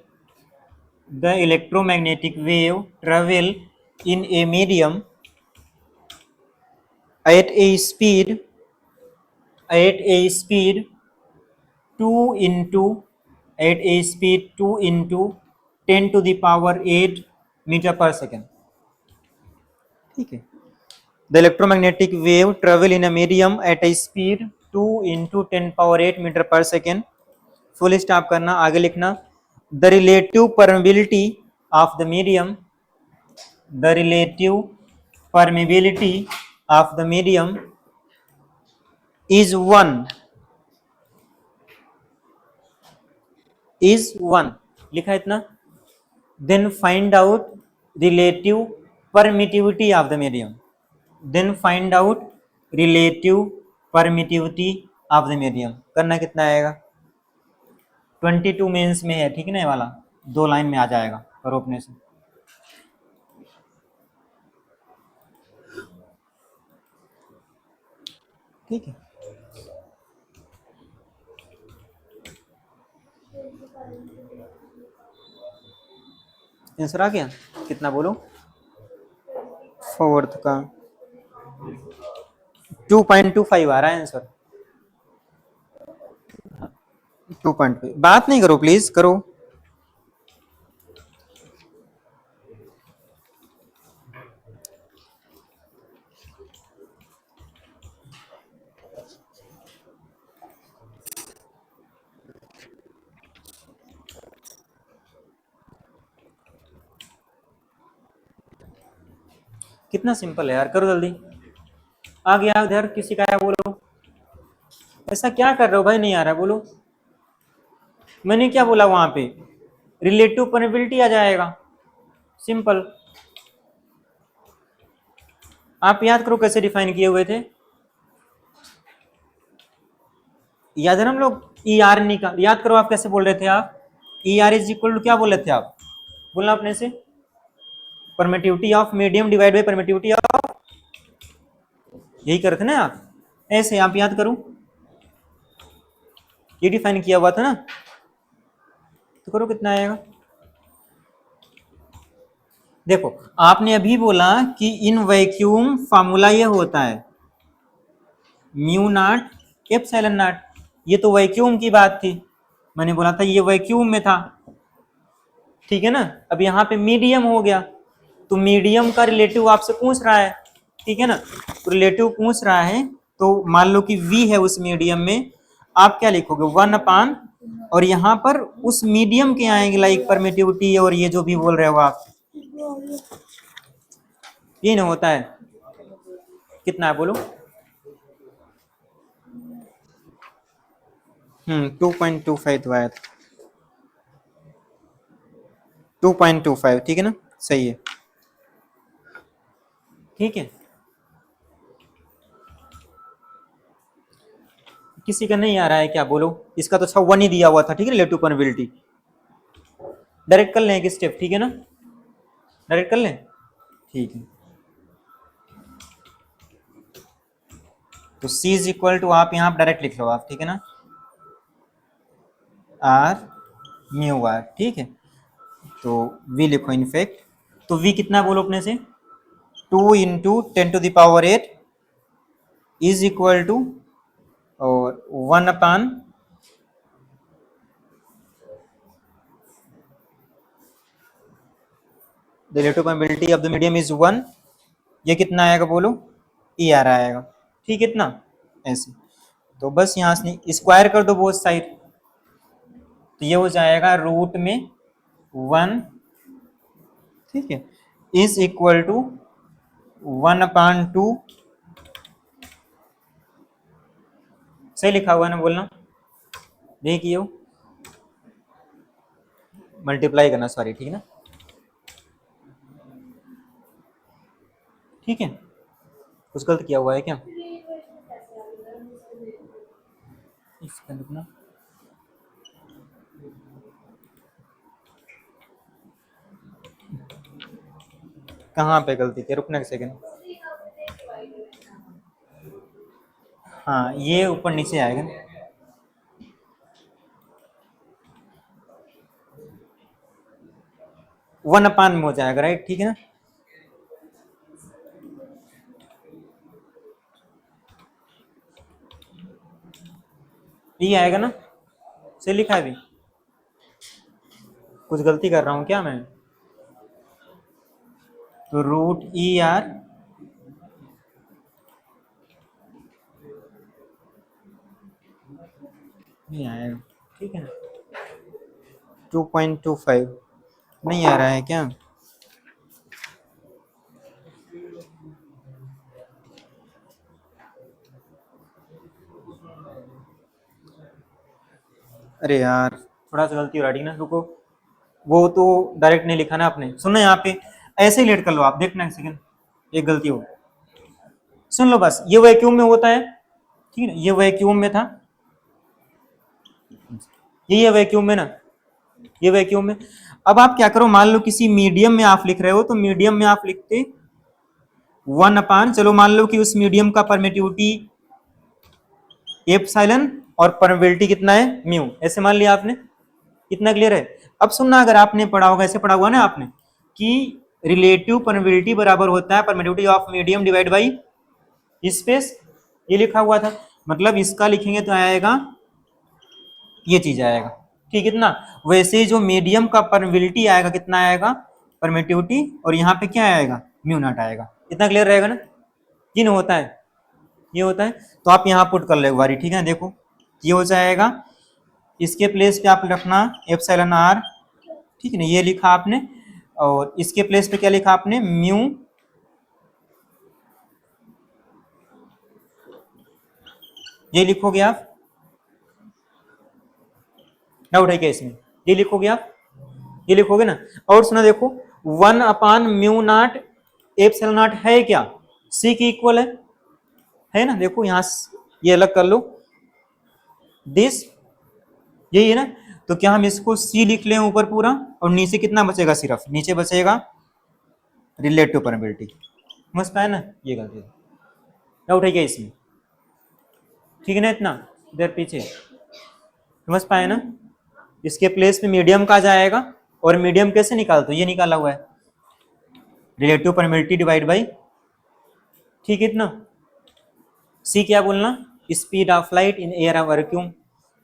the electromagnetic wave travel in a medium at a speed 2 into 10 to the power 8 meter per second. ठीक है, the electromagnetic wave travel in a medium at a speed 2 into 10 power 8 meter per second. Full stop करना, आगे लिखना, the relative permeability of the medium, the relative permeability of the medium is 1 लिखा इतना। Then find out relative permittivity of the medium, then find out relative permittivity of the medium. करना कितना आएगा, 22 mains में है, ठीक है ना, ये वाला 2 लाइन में आ जाएगा, करो अपने से। ठीक है, आंसर आ गया, कितना बोलो, फोर्थ का 2.25 आ रहा है आंसर। 2.5, बात नहीं करो प्लीज, करो। कितना सिंपल है यार, करो जल्दी। आ गया इधर, किसी का है बोलो। ऐसा क्या कर रहे हो भाई, नहीं आ रहा है बोलो। मैंने क्या बोला वहां पे, रिलेटिव परमेबिलिटी आ जाएगा, सिंपल। आप याद करो कैसे डिफाइन किए हुए थे, याद है ना हम लोग ई आर निकाल, याद करो आप कैसे बोल रहे थे आप, E r is equal to क्या बोल रहे थे आप, बोलना अपने से, permittivity of medium divide by permittivity of, यही करते ना आप, ऐसे आप याद करो, ये डिफाइन किया हुआ था ना, तो करो कितना आएगा। देखो आपने अभी बोला कि इन वैक्यूम फार्मूला ये होता है म्यू नॉट एप्सिलॉन नॉट, ये तो वैक्यूम की बात थी, मैंने बोला था ये वैक्यूम में था, ठीक है ना। अब यहाँ पे मीडियम हो गया, तो मीडियम का रिलेटिव आपसे पूछ रहा है, ठीक है ना, तो रिलेटिव पूछ रहा है, तो मान लो कि V है उस मीडियम में, आप क्या लिखोगे 1/, और यहाँ पर उस मीडियम के आएंगे लाइक परमिटिविटी और ये जो भी बोल रहे हो आप, ये ना होता है, कितना है बोलो, 2.25 तो आया था, 2.25, ठीक है ना, सही है, ठीक है। किसी का नहीं आ रहा है क्या बोलो, इसका तो 1 ही दिया हुआ था, ठीक है, रिलेटिव परमेबिलिटी। डायरेक्ट कर लें एक स्टेप, ठीक है ना, डायरेक्ट कर लें, ठीक है। तो C इज इक्वल टू, आप यहाँ डायरेक्ट लिख लो आप, ठीक है ना, R म्यू आर, ठीक है। तो V लिखो इनफैक्ट, तो V कितना बोलो अपने से, 2 into 10 to the power 8 is equal to और 1/, the relative permeability of the medium is 1, ये कितना आएगा बोलो, ई आर आएगा, ठीक है, इतना ऐसे। तो बस यहाँ से स्क्वायर कर दो बोथ साइड, तो ये हो जाएगा रूट में 1, ठीक है, इज इक्वल टू 1/2, सही लिखा हुआ है ना, बोलना देखिए, मल्टीप्लाई करना, सॉरी, ठीक है ना, ठीक है। कुछ गलत किया हुआ है क्या, इसका लिखना, कहाँ पे गलती थी, रुकना एक सेकेंड, हाँ ये ऊपर नीचे आएगा, 1/, में हो जाएगा, राइट, ठीक है ना। ये आएगा ना, से लिखा है अभी, कुछ गलती कर रहा हूँ क्या मैं? तो रूट ई आर नहीं आएगा, ठीक है ना। 2.25 नहीं आ रहा है क्या? अरे यार थोड़ा सा गलती हो रही है ना, रुको। वो तो डायरेक्ट नहीं लिखा ना आपने, सुनो यहाँ पे ऐसे ही लेट कर लो आप, देखना एक सेकंड, एक गलती हो। सुन लो बस, ये वैक्यूम में होता है, ठीक है ना, ये वैक्यूम में था, ये वैक्यूम में ना, ये वैक्यूम में। अब आप क्या करो, मान लो किसी मीडियम में आप लिख रहे हो, तो मीडियम में आप लिखते 1/, चलो मान लो कि उस मीडियम का परमिटिविटी एप्सिलॉन और परमिटिविटी कितना है, म्यू, ऐसे मान लिया आपने। इतना क्लियर है? अब सुनना, अगर आपने पढ़ा होगा, ऐसे पढ़ा हुआ ना आपने कि रिलेटिव परमिटिविटी बराबर होता है permittivity of medium divide by space, ये लिखा हुआ था। मतलब इसका लिखेंगे तो आएगा, ये चीज आएगा, ठीक है ना। वैसे जो मीडियम का परमिटिविटी आएगा कितना आएगा, परमिटिविटी, और यहाँ पे क्या आएगा, म्यू नॉट आएगा। इतना क्लियर रहेगा ना? ये नहीं होता है, ये होता है। तो आप यहाँ पुट कर लो एक बारी, ठीक है, देखो ये हो जाएगा। इसके प्लेस पे आप रखना एप्सिलॉन आर, ठीक है ना, ये लिखा आपने। और इसके प्लेस पे क्या लिखा आपने, म्यू, ये लिखोगे आप, डाउट है क्या इसमें? ये लिखोगे आप, ये लिखोगे ना। और सुना देखो, 1/μ0 एप्सिलॉन नॉट है क्या, सी की इक्वल है ना। देखो यहाँ ये अलग कर लो, दिस, यही है ना। तो क्या हम इसको सी लिख लें ऊपर पूरा, और नीचे कितना बचेगा, सिर्फ नीचे बचेगा रिलेटिव परमिटिविटी। समझ पाए ना, ये गलती है, डाउट है क्या इसमें? ठीक है ना, इतना इधर पीछे समझ पाए ना। इसके प्लेस पे मीडियम का जाएगा, और मीडियम कैसे निकालते हो, ये निकाला हुआ है, रिलेटिव परमिटिविटी डिवाइड बाई, ठीक है इतना। सी क्या बोलना, speed of light in air vacuum.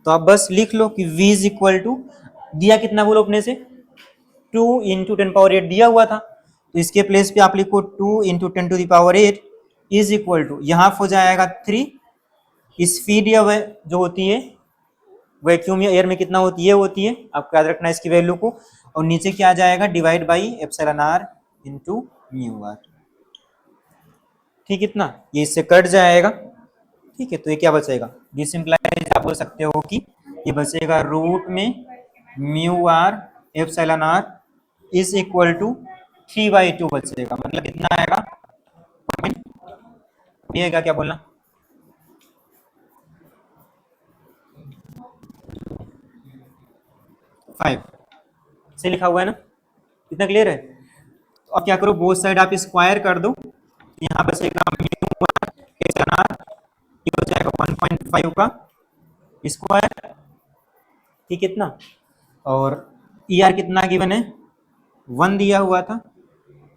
तो आप बस लिख लो कि v इज इक्वल टू, दिया कितना बोलो अपने से, 2 × 10⁸ दिया हुआ था। तो इसके प्लेस पे आप लिखो 2 × 10⁸ इज इक्वल टू, यहाँ हो जाएगा 3। स्पीड या जो होती है वैक्यूम या एयर में कितना होती है, ये होती है, आपको याद रखना है इसकी वैल्यू को। और नीचे क्या आ जाएगा, divide by epsilon r into mu r, ठीक, इतना, ये इससे कट जाएगा, ठीक है। तो ये क्या बचेगा, डिसिम्प्लाइज आप बोल सकते हो कि ये बचेगा रूट में mu r epsilon r is equal to 3/2 बचेगा। मतलब कितना आएगा, ये क्या बोलना, 5 से लिखा हुआ है ना, इतना क्लियर है। तो अब क्या करो, बोथ साइड आप स्क्वायर कर दो, यहाँ बचेगा म्यू आर एप्सिलॉन आर, ये हो जाएगा 1.5 का स्क्वायर, ठीक, कितना। और ई आर कितना गिवन है, 1 दिया हुआ था,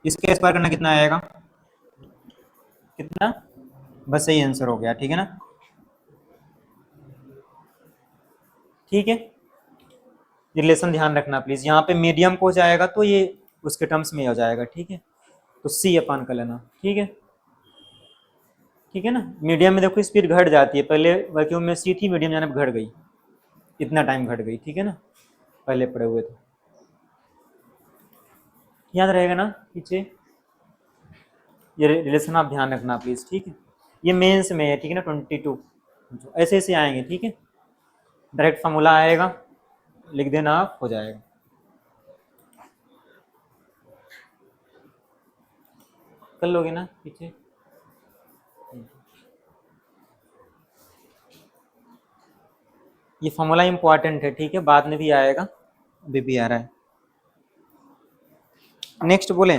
इसके स्क्वायर करना कितना आएगा, कितना, बस यही आंसर हो गया, ठीक है ना। ठीक है, रिलेशन ध्यान रखना प्लीज, यहाँ पे मीडियम को जाएगा तो ये उसके टर्म्स में हो जाएगा, ठीक है। तो सी अपान कर लेना, ठीक है, ठीक है ना। मीडियम में देखो स्पीड घट जाती है, पहले वैक्यूम में सी थी, मीडियम जाने पर घट गई, इतना टाइम घट गई, ठीक है ना, पहले पढ़े हुए थे, याद रहेगा ना पीछे। ये रिलेशन आप ध्यान रखना प्लीज, ठीक है। ये मेंस में है, ठीक है ना, 22 ऐसे ऐसे आएंगे, ठीक है। डायरेक्ट फार्मूला आएगा, लिख देना आप, हो जाएगा। कर लोगे ना पीछे, ये फॉर्मूला इंपॉर्टेंट है, ठीक है, बाद में भी आएगा, अभी भी आ रहा है। नेक्स्ट बोले,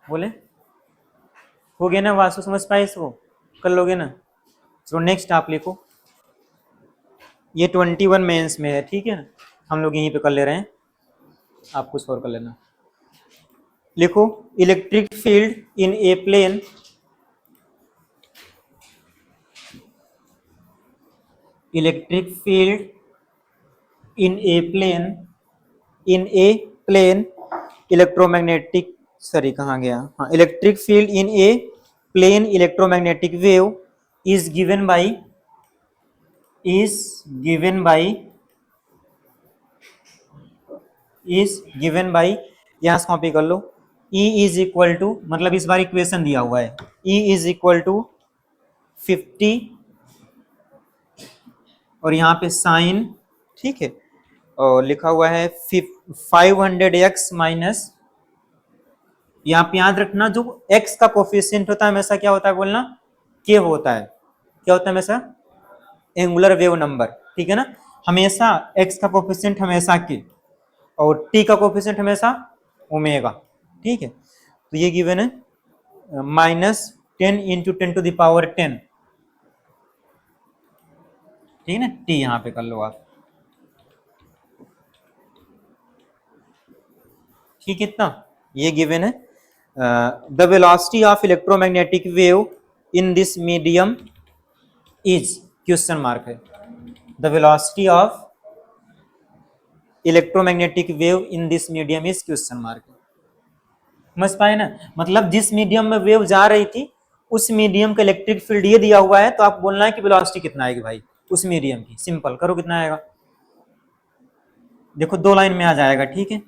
बोले हो गया ना, वास्तु समझ पाए इसको, कर लोगे ना। तो नेक्स्ट आप लिखो, ये 21 मेंस में है, ठीक है ना, हम लोग यहीं पे कर ले रहे हैं, आप कुछ और कर लेना। लिखो, electric field in a plane electric field in a plane electromagnetic, sorry कहाँ गया, हाँ, electric field in a plane electromagnetic wave is given by यहां से कॉपी कर लो, E इज इक्वल टू, मतलब इस बार इक्वेशन दिया हुआ है, E इज इक्वल टू 50 और यहाँ पे साइन, ठीक है, और लिखा हुआ है 500x माइनस, यहाँ पे याद रखना जो x का कोफिशिएंट होता है हमेशा क्या होता है बोलना, k होता है, क्या होता है हमेशा, एंगुलर वेव नंबर, ठीक है ना, हमेशा x का कोफिशिएंट हमेशा k और t का कोफिशिएंट हमेशा ओमेगा, ठीक है। तो ये गिवन है -10 इंटू 10⁻10, ठीक है ना, t यहाँ पे कर लो आप, ठीक है, इतना ये गिवन है। The velocity of electromagnetic wave in this medium is, question mark है, the velocity of electromagnetic wave in this medium is question mark, समझ पाए ना, मतलब जिस मीडियम में वेव जा रही थी उस मीडियम का इलेक्ट्रिक फील्ड ये दिया हुआ है, तो आप बोलना है कि वेलोसिटी कितना आएगी भाई उस मीडियम की, सिंपल करो कितना आएगा, देखो 2 लाइन में आ जाएगा, ठीक है,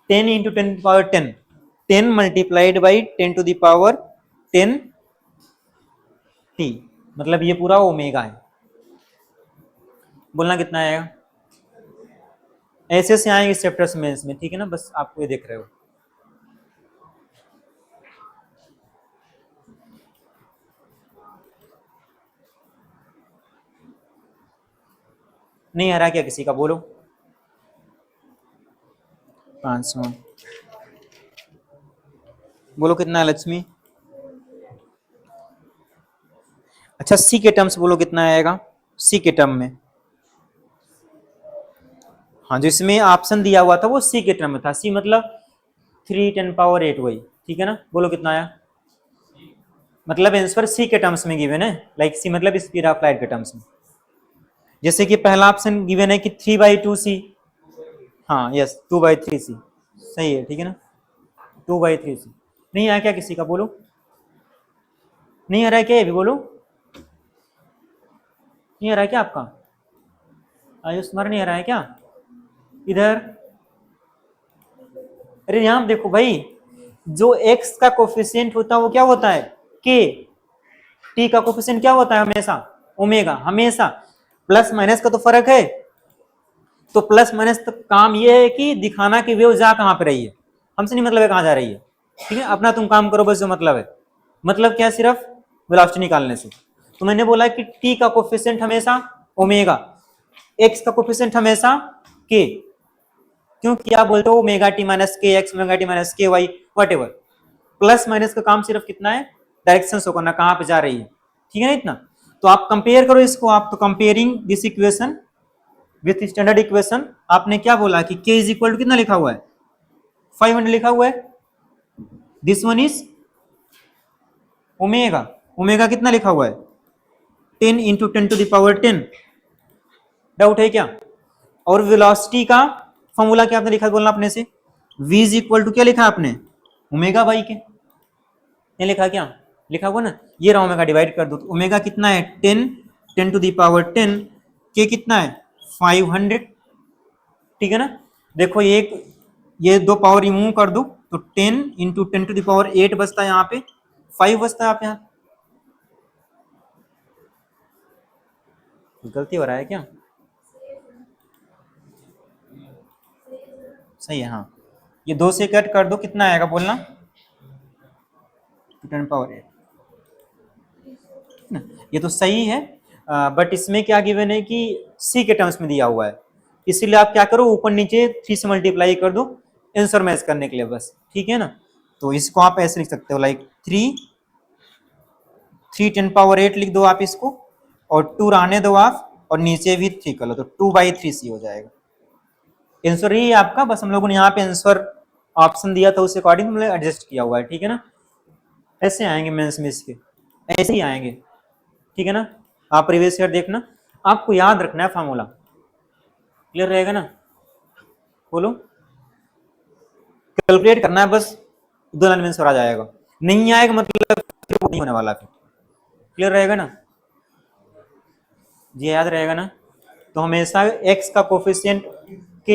10 इंटू 10⁻10, 10 मल्टीप्लाइड बाई 10⁻10 t, मतलब ये पूरा ओमेगा है, बोलना कितना आएगा, ऐसे से आएंगे चैप्टर्स में इसमें, ठीक है ना, बस आपको ये देख रहे हो, नहीं आ रहा क्या किसी का, बोलो 500, बोलो कितना है लक्ष्मी, अच्छा सी के टर्म्स बोलो कितना आएगा, सी के टर्म में, हाँ जो इसमें ऑप्शन दिया हुआ था वो सी के टर्म में था, सी मतलब 3×10⁸ वही, ठीक है ना, बोलो कितना आया, मतलब आंसर सी के टर्म्स में गिवन है, लाइक सी मतलब स्पीड ऑफ लाइट के टर्म्स में, जैसे कि पहला ऑप्शन गिवन है कि 3/2c, हाँ यस 2/3c, सही है, ठीक है ना, 2/3c, नहीं आया क्या किसी का, बोलो नहीं आ रहा है क्या, ये भी बोलो, नहीं आ रहा है क्या आपका, आयुष तुम्हारा नहीं आ रहा है क्या, इधर, अरे यहां देखो भाई, जो x का कोफिशिएंट होता है वो क्या होता है k, t का कोफिशिएंट क्या होता है हमेशा ओमेगा, हमेशा, प्लस माइनस का तो फर्क है, तो प्लस माइनस तक काम ये है कि दिखाना कि वेव जा कहां पे रही है, हमसे नहीं मतलब है कहां जा रही है, ठीक है, अपना तुम काम करो बस, जो मतलब है, मतलब क्या, सिर्फ वेलोसिटी निकालने से, तो मैंने बोला कि t का कोफिशिएंट हमेशा ओमेगा, x का कोफिशिएंट हमेशा k, क्योंकि आप बोलते हो omega T minus k x, omega T minus k y, whatever, plus minus का काम सिर्फ कितना है, डायरेक्शन शो करना कहां पे जा रही है, ठीक है ना, इतना, तो आप कंपेयर करो इसको, आप तो comparing this equation with standard equation, आपने क्या बोला कि k इज इक्वल टू कितना लिखा हुआ है, 500 लिखा हुआ है, this one is omega, omega कितना लिखा हुआ है 10 इंटू 10⁻10, डाउट है क्या, और वेलोसिटी का फॉर्मूला क्या आपने लिखा, बोलना अपने से, v इज इक्वल टू क्या लिखा आपने, ओमेगा बाई के, ये लिखा क्या, लिखा हुआ ना, ये रहा ओमेगा, डिवाइड कर दो, तो ओमेगा कितना है 10 के कितना है 500, ठीक है ना, देखो ये 2 पावर रिमूव कर दो तो 10 इंटू 10⁸ बचता है, यहाँ पे 5 बचता है, आप यहाँ गलती हो रहा है क्या, सही है, हाँ, ये 2 से कट कर दो कितना आएगा बोलना, 10⁸, ये तो सही है, बट इसमें क्या गिवन है कि सी के टर्म्स में दिया हुआ है, इसीलिए आप क्या करो ऊपर नीचे 3 से मल्टीप्लाई कर दो आंसर मैच करने के लिए बस, ठीक है ना, तो इसको आप ऐसे लिख सकते हो, लाइक 3 10⁸ लिख दो आप इसको, और 2 रहने दो आप, और नीचे भी 3 कर लो, तो 2/3c हो जाएगा, आंसर ये आपका, बस हम लोगों ने यहाँ पे आंसर ऑप्शन दिया था उस अकॉर्डिंग हमने एडजस्ट किया हुआ है, ठीक है ना, ऐसे आएंगे मेंस में इसके, ऐसे ही आएंगे, ठीक है ना, आप प्रीवियस ईयर देखना, आपको याद रखना है फार्मूला। क्लियर रहेगा ना? बोलो, कैलकुलेट करना है बस, 2 लाइन में आंसर आ जाएगा। नहीं आएगा मतलब फिर वो नहीं होने वाला फिर। क्लियर रहेगा ना? ये याद रहेगा ना? तो हमेशा x का कोफिशिएंट k,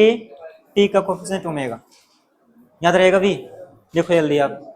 t का कोफिशिएंट ओमेगा, याद रहेगा भी। देखो जल्दी आप,